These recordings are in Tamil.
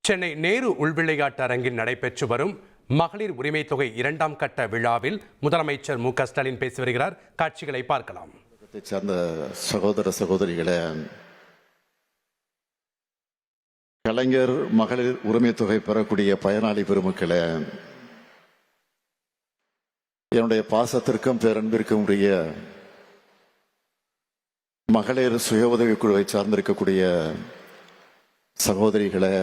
சென்னை நேரு உள்விளையாட்டு அரங்கில் நடைபெற்று வரும் மகளிர் உரிமை தொகை 2ஆம் கட்ட விழாவில் முதலமைச்சர் மு.க.ஸ்டாலின் பேசி வருகிறார். காட்சிகளை பார்க்கலாம். சார்ந்த சகோதர சகோதரிகளே, கலைஞர் மகளிர் உரிமை தொகை பெறக்கூடிய பயனாளி பெருமக்களே, என்னுடைய பாசத்திற்கும் பேரன்பிற்கும் உரிய மகளிர் சுய உதவி குழுவை சார்ந்திருக்கக்கூடிய சகோதரிகளே,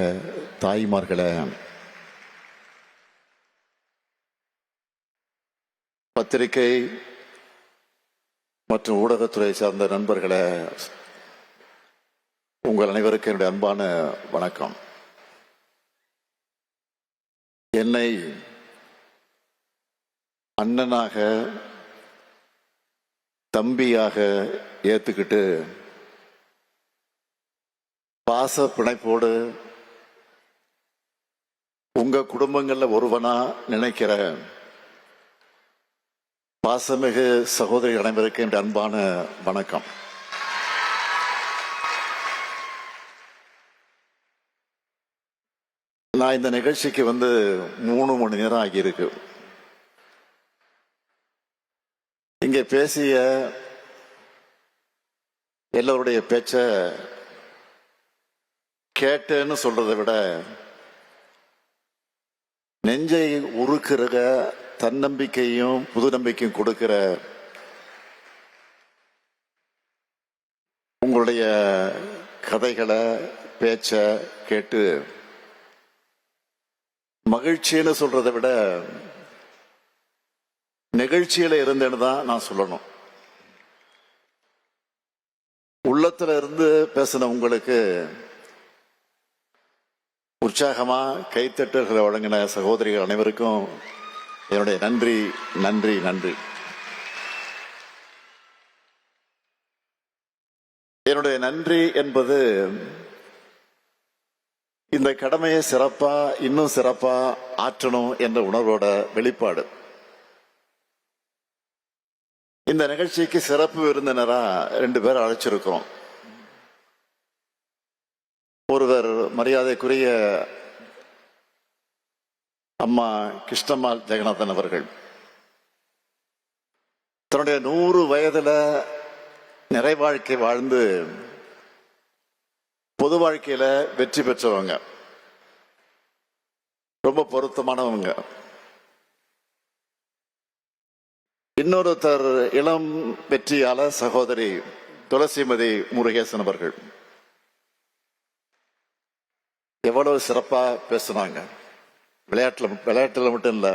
தாய்மார்களே, பத்திரிகை மற்றும் ஊடகத்துறை சார்ந்த நண்பர்களே, உங்கள் அனைவருக்கும் என்னுடைய அன்பான வணக்கம். என்னை அண்ணனாக தம்பியாக ஏத்துக்கிட்டு பாச பிணைப்போடு உங்க குடும்பங்கள்ல ஒருவனா நினைக்கிற பாசமிகு சகோதரி அனைவருக்கு என்ற அன்பான வணக்கம். நான் இந்த நிகழ்ச்சிக்கு 3 மணி நேரம் ஆகியிருக்கு. இங்கே பேசிய எல்லோருடைய பேச்ச கேட்டேன்னு சொல்றதை விட நெஞ்சை உருக்குற தன்னம்பிக்கையும் புது நம்பிக்கையும் கொடுக்கிற உங்களுடைய கதைகளை பேச்ச கேட்டு மகிழ்ச்சின்னு சொல்றதை விட நிகழ்ச்சியில இருந்தேன்னு தான் நான் சொல்லணும். உள்ளத்துல இருந்து பேசின உங்களுக்கு உற்சாகமா கைத்தட்டல்களை வழங்கின சகோதரிகள் அனைவருக்கும் என்னுடைய நன்றி நன்றி நன்றி. என்னுடைய நன்றி என்பது இந்த கடமையை சிறப்பா இன்னும் சிறப்பா ஆற்றணும் என்ற உணர்வோட வெளிப்பாடு. இந்த நிகழ்ச்சிக்கு சிறப்பு விருந்தினரா 2 பேர் அழைச்சிருக்கிறோம். ஒருவர் மரியாதைக்குரிய அம்மா கிருஷ்ணம்மாள் ஜெகநாதன் அவர்கள். தன்னுடைய 100 வயதுல நிறை வாழ்க்கை வாழ்ந்து பொது வாழ்க்கையில வெற்றி பெற்றவங்க, ரொம்ப பொருத்தமானவங்க. இன்னொருத்தர் இளம் வெற்றியாளர் சகோதரி துளசிமதி முருகேசன் அவர்கள். எவ்வளவு சிறப்பா பேசுனாங்க. விளையாட்டுல மட்டும் இல்ல,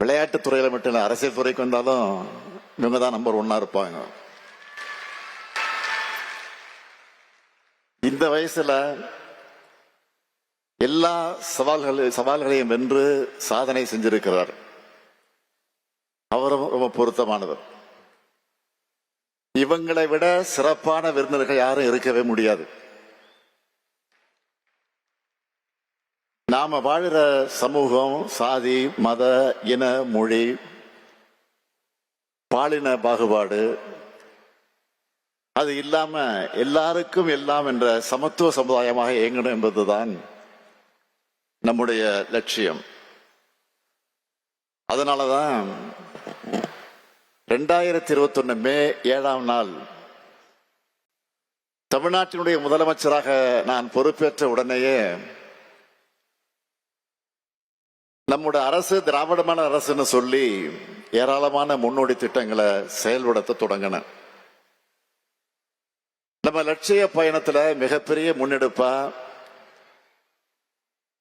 விளையாட்டு துறையில மட்டும் இல்ல, அரசியல் துறைக்கு வந்தாலும் இவங்க தான் நம்பர் 1 இருப்பாங்க. இந்த வயசுல எல்லா சவால்களையும் வென்று சாதனை செஞ்சிருக்கிறார். அவரும் ரொம்ப பொருத்தமானவர். இவங்களை விட சிறப்பான விருந்தினர்கள் யாரும் இருக்கவே முடியாது. நாம வாழுற சமூகம் சாதி மத இன மொழி பாலின பாகுபாடு அது இல்லாம எல்லாருக்கும் எல்லாம் என்ற சமத்துவ சமுதாயமாக இயங்கணும் என்பதுதான் நம்முடைய லட்சியம். அதனாலதான் 2021 மே 7ஆம் நாள் தமிழ்நாட்டினுடைய முதலமைச்சராக நான் பொறுப்பேற்ற உடனேயே நம்முடைய அரசு திராவிடமான அரசுன்னு சொல்லி ஏராளமான முன்னோடி திட்டங்களை செயல்படுத்த தொடங்கின. நம்ம லட்சிய பயணத்துல மிகப்பெரிய முன்னெடுப்பா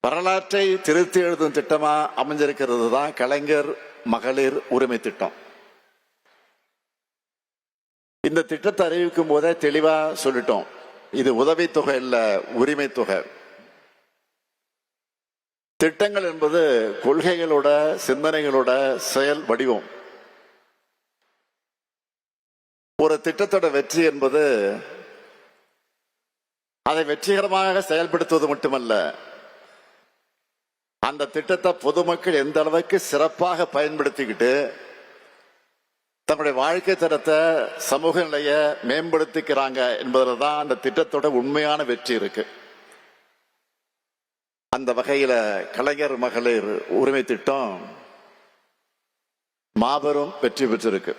வரலாற்றை திருத்தி எழுதும் திட்டமா அமைஞ்சிருக்கிறது தான் கலைஞர் மகளிர் உரிமை திட்டம். இந்த திட்டத்தை அறிவிக்கும் போதே தெளிவா சொல்லிட்டோம், இது உதவித்தொகை இல்ல, உரிமை தொகை. திட்டங்கள் என்பது கொள்கைகளோட சிந்தனைகளோட செயல் வடிவம். ஒரு திட்டத்தோட வெற்றி என்பது அதை வெற்றிகரமாக செயல்படுத்துவது மட்டுமல்ல, அந்த திட்டத்தை பொதுமக்கள் எந்த அளவுக்கு சிறப்பாக பயன்படுத்திக்கிட்டு தன்னுடைய வாழ்க்கை தரத்தை சமூக நிலையை மேம்படுத்திக்கிறாங்க என்பதில் தான் அந்த திட்டத்தோட உண்மையான வெற்றி இருக்கு. அந்த வகையில கலைஞர் மகளிர் உரிமை திட்டம் மாபெரும் வெற்றி பெற்றிருக்கு.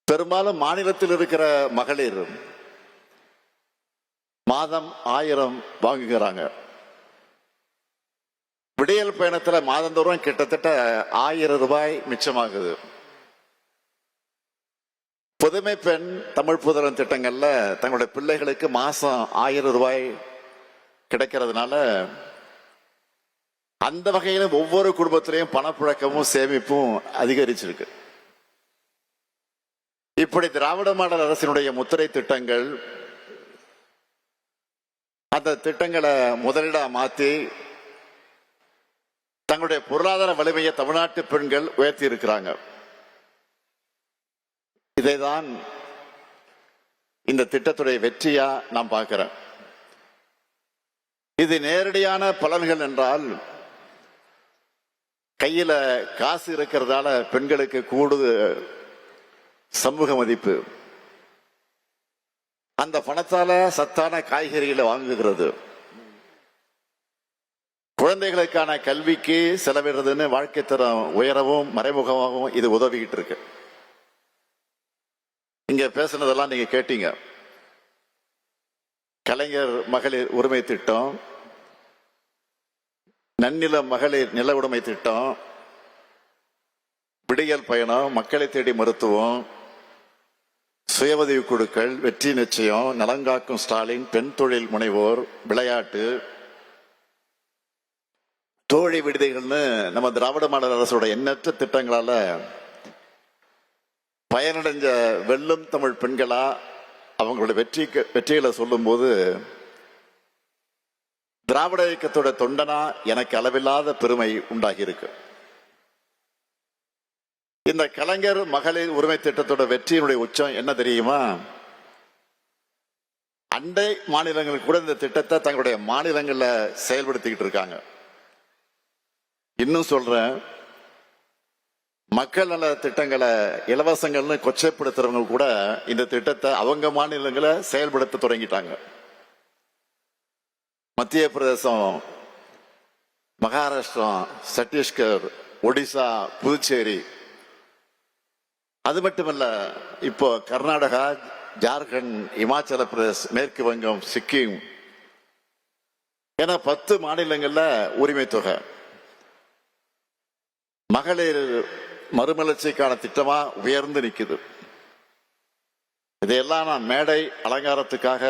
பெரும்பாலும் மாநிலத்தில் இருக்கிற மகளிர் மாதம் 1000 வாங்குகிறாங்க. விடியல் பயணத்துல மாதந்தோறும் கிட்டத்தட்ட 1000 ரூபாய் மிச்சமாகுது. புதுமை பெண் தமிழ் புதல்வன் திட்டங்கள்ல தங்களுடைய பிள்ளைகளுக்கு மாசம் 1000 ரூபாய் கிடைக்கிறதுனால அந்த வகையில ஒவ்வொரு குடும்பத்திலையும் பணப்புழக்கமும் சேமிப்பும் அதிகரிச்சிருக்கு. இப்படி திராவிட மாடல் அரசினுடைய முத்திரை திட்டங்கள் அந்த திட்டங்களை முதலீடா மாத்தி தங்களுடைய பொருளாதார வலிமையை தமிழ்நாட்டு பெண்கள் உயர்த்தி இருக்கிறாங்க. இதைதான் இந்த திட்டத்துடைய வெற்றியா நான் பார்க்கிறேன். இது நேரடியான பலன்கள் என்றால் கையில காசு இருக்கிறதால பெண்களுக்கு கூடுதல் சமூக மதிப்பு, அந்த பணத்தால சத்தான காய்கறிகளை வாங்குகிறது, குழந்தைகளுக்கான கல்விக்கு செலவிடுறதுன்னு வாழ்க்கை தரம் உயரவும் மறைமுகமாகவும் இது உதவிக்கிட்டு இருக்கு. இங்க பேசுனதெல்லாம் நீங்க கேட்டீங்க. கலைஞர் மகளிர் உரிமை திட்டம், நன்னில மகளிர் நில உடைமை திட்டம், விடியல் பயணம், மக்களை தேடி மருத்துவம், சுய உதவி குழுக்கள், வெற்றி நிச்சயம், நலங்காக்கும் ஸ்டாலின், பெண் தொழில் முனைவோர், விளையாட்டு, தோழி விடுதிகள்னு நம்ம திராவிட மாடல் அரசோட எண்ணற்ற திட்டங்களால பயனடைஞ்ச வெல்லும் தமிழ் பெண்களா அவங்களுடைய வெற்றிகளை சொல்லும் போது திராவிட இயக்கத்தோட தொண்டனா எனக்கு அளவில்லாத பெருமை உண்டாகி இருக்கு. இந்த கலைஞர் மகளிர் உரிமை திட்டத்தோட வெற்றியினுடைய உச்சம் என்ன தெரியுமா? அண்டை மாநிலங்கள் கூட இந்த திட்டத்தை தங்களுடைய மாநிலங்கள்ல செயல்படுத்திக்கிட்டு இருக்காங்க. இன்னும் சொல்றேன், மக்கள் நல திட்டங்களை இலவசங்கள்னு கொச்சைப்படுத்துறவங்க கூட இந்த திட்டத்தை அவங்க மாநிலங்களை செயல்படுத்த தொடங்கிட்டாங்க. மத்திய பிரதேசம், மகாராஷ்டிரா, சத்தீஸ்கர், ஒடிசா, புதுச்சேரி, அது மட்டுமல்ல இப்போ கர்நாடகா, ஜார்க்கண்ட், இமாச்சல பிரதேஷ், மேற்கு வங்கம், சிக்கிம் என 10 மாநிலங்கள்ல உரிமை தொகை. மகளிர் மறுமலர்ச்சிக்கான திட்டமா உயர்ந்து நிக்குது. இதையெல்லாம் நான் மேடை அலங்காரத்துக்காக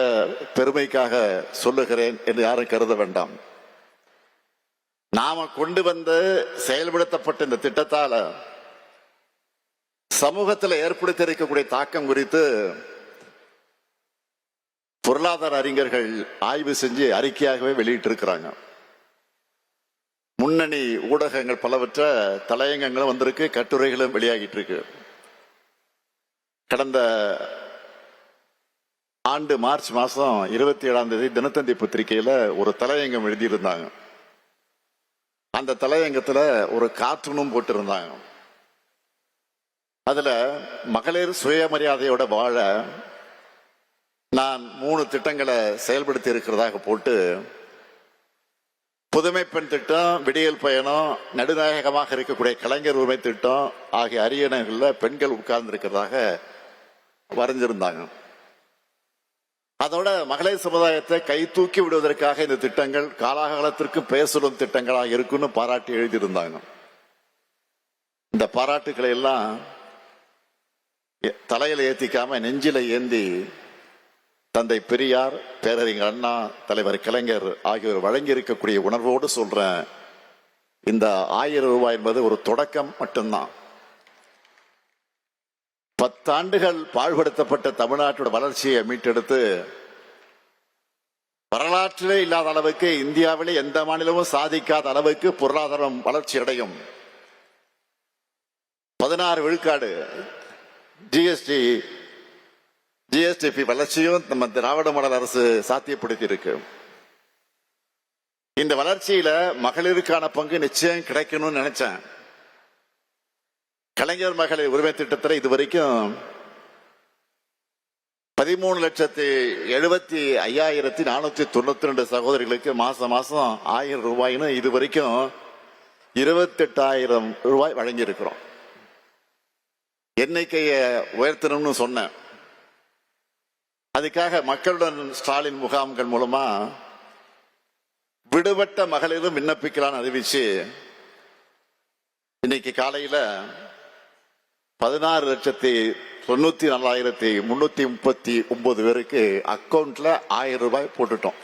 பெருமைக்காக சொல்லுகிறேன் என்று யாரும் கருத வேண்டாம். நாம கொண்டு வந்து செயல்படுத்தப்பட்ட இந்த திட்டத்தால சமூகத்தில் ஏற்படுத்தி இருக்கக்கூடிய தாக்கம் குறித்து பொருளாதார அறிஞர்கள் ஆய்வு செஞ்சு அறிக்கையாகவே வெளியிட்டு இருக்கிறாங்க. முன்னணி ஊடகங்கள் பலவற்ற தலையங்கங்களும் வந்திருக்கு, கட்டுரைகளும் வெளியாகிட்டு இருக்கு. கடந்த ஆண்டு மார்ச் மாசம் 27ஆம் தேதி தினத்தந்தி பத்திரிகையில ஒரு தலையங்கம் எழுதியிருந்தாங்க. அந்த தலையங்கத்துல ஒரு கார்ட்டூனும் போட்டிருந்தாங்க. அதுல மகளிர் சுயமரியாதையோட வாழ நான் 3 திட்டங்களை செயல்படுத்தி இருக்கிறதாக போட்டு, புதுமை பெண் திட்டம், விடியல் பயணம், நடுநாயகமாக இருக்கக்கூடிய கலைஞர் உரிமை திட்டம் ஆகிய அரியணைகள்ல பெண்கள் உட்கார்ந்து இருக்கிறதாக வரைஞ்சிருந்தாங்க. அதோட மகளிர் சமுதாயத்தை கை தூக்கி விடுவதற்காக இந்த திட்டங்கள் காலாகாலத்திற்கு பேசும் திட்டங்களாக இருக்குன்னு பாராட்டி எழுதியிருந்தாங்க. இந்த பாராட்டுக்களை எல்லாம் தலையில ஏத்திக்காம நெஞ்சில ஏந்தி தந்தை பெரியார், பேரறிஞர் அண்ணா, தலைவர் கலைஞர் ஆகியோர் வழங்கி இருக்கக்கூடிய உணர்வோடு சொல்றேன், இந்த 1000 ரூபாய் என்பது ஒரு தொடக்கம் மட்டும்தான். 10 ஆண்டுகள் பாழ்படுத்தப்பட்ட தமிழ்நாட்டோட வளர்ச்சியை மீட்டெடுத்து வரலாற்றிலே இல்லாத அளவுக்கு, இந்தியாவிலே எந்த மாநிலமும் சாதிக்காத அளவுக்கு பொருளாதாரம் வளர்ச்சி அடையும். 16 விழுக்காடு ஜிஎஸ்டிபி வளர்ச்சியும் நம்ம திராவிட மாடல் அரசு சாத்தியப்படுத்தி இருக்கு. இந்த வளர்ச்சியில மகளிருக்கான பங்கு நிச்சயம் கிடைக்கணும்னு நினைச்சேன். கலைஞர் மகளிர் உரிமை திட்டத்தில் இதுவரைக்கும் 13,75,492 சகோதரிகளுக்கு மாசம் 1000 ரூபாய்னு இதுவரைக்கும் 28,000 ரூபாய் வழங்கி இருக்கிறோம். எண்ணிக்கையை உயர்த்தணும்னு சொன்னேன். அதுக்காக மக்களுடன் ஸ்டாலின் முகாம்கள் மூலமா விடுபட்ட மகளிரும் விண்ணப்பிக்கலான்னு அறிவிச்சு இன்னைக்கு காலையில 16,94,339 பேருக்கு அக்கௌண்ட்ல 1000 ரூபாய் போட்டுட்டோம்.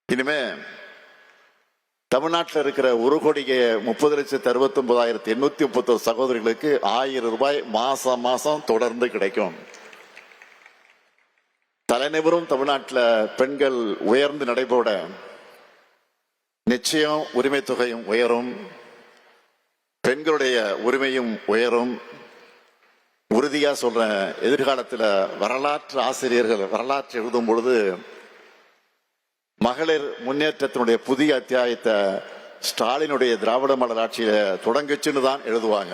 இனிமே தமிழ்நாட்டில் இருக்கிற 1,30,69,831 சகோதரிகளுக்கு 1000 ரூபாய் மாசம் தொடர்ந்து கிடைக்கும். தலைநிவரும் தமிழ்நாட்டில் பெண்கள் உயர்ந்து நடைபோட நிச்சயம் உரிமை தொகையும் உயரும், பெண்களுடைய உரிமையும் உயரும். உறுதியா சொல்றேன், எதிர்காலத்தில் வரலாற்று ஆசிரியர்கள் வரலாற்று எழுதும் பொழுது மகளிர் முன்னேற்றத்தினுடைய புதிய அத்தியாயத்தை ஸ்டாலினுடைய திராவிட மாடல் ஆட்சியில தொடங்குச்சுன்னு தான் எழுதுவாங்க.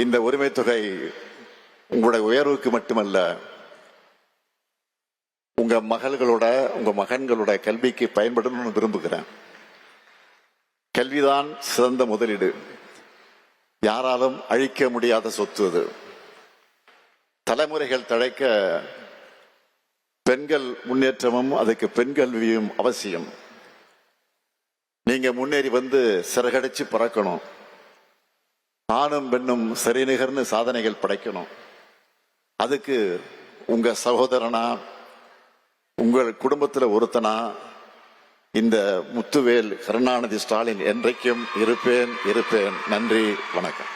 இந்த உரிமை தொகை உங்களுடைய உயர்வுக்கு மட்டுமல்ல, உங்க மகள்களோட உங்க மகன்களோட கல்விக்கு பயன்படணும்னு விரும்புகிறேன். கல்விதான் சிறந்த முதலீடு, யாராலும் அழிக்க முடியாத சொத்து. அது தலைமுறைகள் தழைக்க பெண்கள் முன்னேற்றமும் அதுக்கு பெண் கல்வியும் அவசியம். நீங்க முன்னேறி வந்து சிறகடிச்சு பறக்கணும், ஆணும் பெண்ணும் சரிநிகர்னு சாதனைகள் படைக்கணும். அதுக்கு உங்க சகோதரனா உங்கள் குடும்பத்தில் ஒருத்தனா இந்த முத்துவேல் கருணாநிதி ஸ்டாலின் என்றைக்கும் இருப்பேன். நன்றி, வணக்கம்.